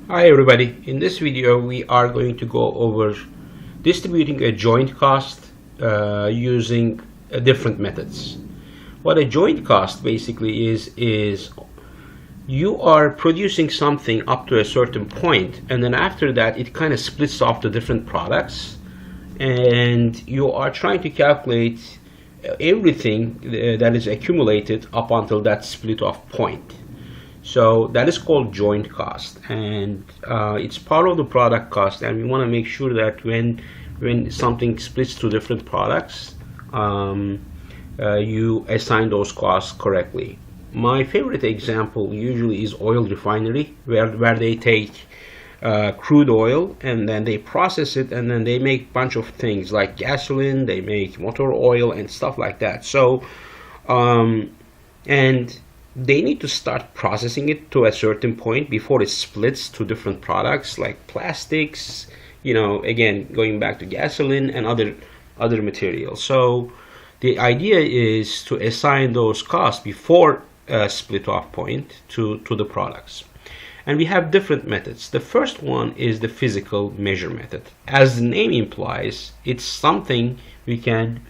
Hi everybody, in this video we are going to go over distributing a joint cost using different methods. What a joint cost basically is you are producing something up to a certain point, and then after that it kind of splits off to different products, and you are trying to calculate everything that is accumulated up until that split off point. So that is called joint cost, and it's part of the product cost, and we want to make sure that when something splits to different products, you assign those costs correctly. My favorite example usually is oil refinery, where they take crude oil and then they process it, and then they make a bunch of things like gasoline, they make motor oil and stuff like that. So and they need to start processing it to a certain point before it splits to different products like plastics, again going back to gasoline and other materials. So the idea is to assign those costs before a split off point to the products. And we have different methods. The first one is the physical measure method. As the name implies, it's something we can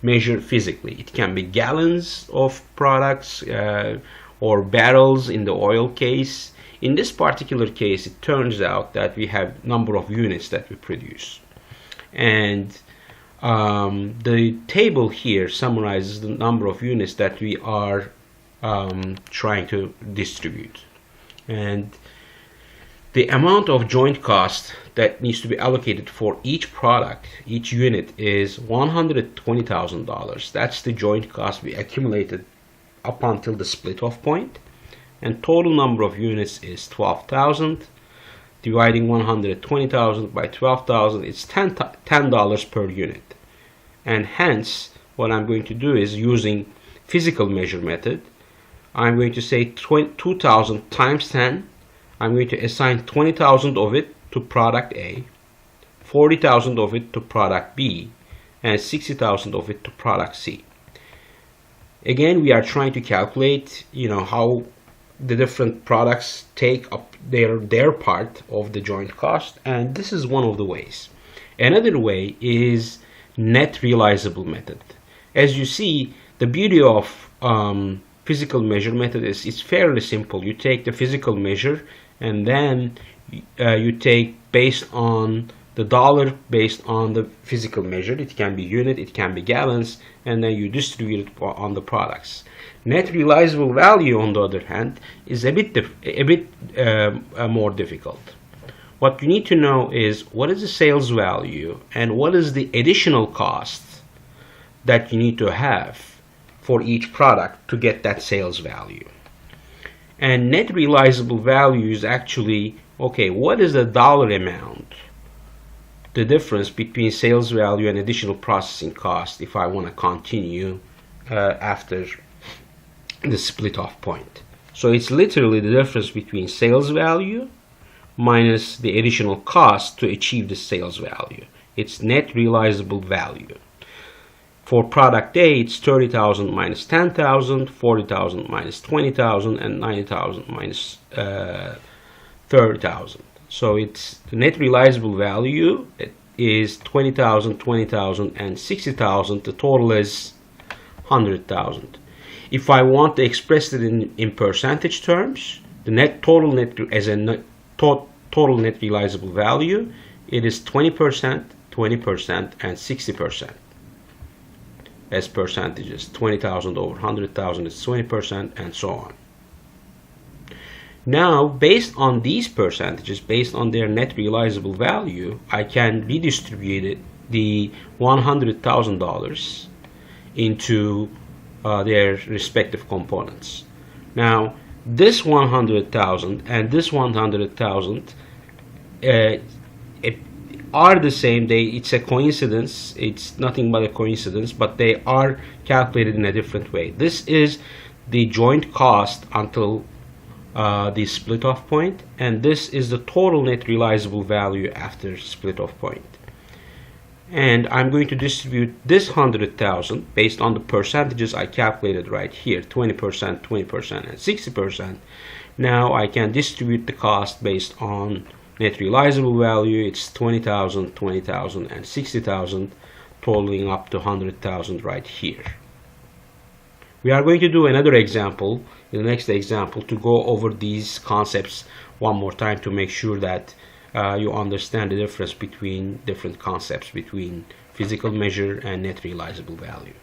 measure physically. It can be gallons of products or barrels in the oil case. In this particular case, it turns out that we have number of units that we produce. And the table here summarizes the number of units that we are trying to distribute. And the amount of joint cost that needs to be allocated for each product, each unit, is $120,000. That's the joint cost we accumulated up until the split off point. And total number of units is 12,000. Dividing 120,000 by 12,000, it's $10 per unit. And hence, what I'm going to do is, using physical measure method, I'm going to say 2,000 times 10. I'm going to assign 20,000 of it to product A, 40,000 of it to product B, and 60,000 of it to product C. Again, we are trying to calculate, how the different products take up their part of the joint cost, and this is one of the ways. Another way is net realizable method. As you see, the beauty of physical measure method is it's fairly simple. You take the physical measure, and then you take based on the dollar based on the physical measure. It can be unit, it can be gallons, and then you distribute it on the products. Net realizable value, on the other hand, is a bit more difficult. What you need to know is what is the sales value and what is the additional cost that you need to have for each product to get that sales value. And net realizable value is actually, okay, what is the dollar amount, the difference between sales value and additional processing cost, if I want to continue after the split off point. So it's literally the difference between sales value minus the additional cost to achieve the sales value. It's net realizable value. For product A, it's 30,000 minus 10,000, 40,000 minus 20,000, and 90,000 minus 30,000. So it's the net realizable value is 20,000, 20,000, and 60,000. The total is 100,000. If I want to express it in percentage terms, the total net realizable value, it is 20%, 20%, and 60%. As percentages, 20,000 over 100,000 is 20%, and so on. Now, based on these percentages, based on their net realizable value, I can redistribute the $100,000 into their respective components. Now, this 100,000 and this 100,000 are the same. It's a coincidence. It's nothing but a coincidence, but they are calculated in a different way. This is the joint cost until the split off point, and this is the total net realizable value after split off point. and I'm going to distribute this 100,000 based on the percentages I calculated right here, 20%, 20%, and 60%. Now I can distribute the cost based on net realizable value. It's 20,000, 20,000, and 60,000, totaling up to 100,000 right here. We are going to do another example in the next example to go over these concepts one more time to make sure that you understand the difference between different concepts between physical measure and net realizable value.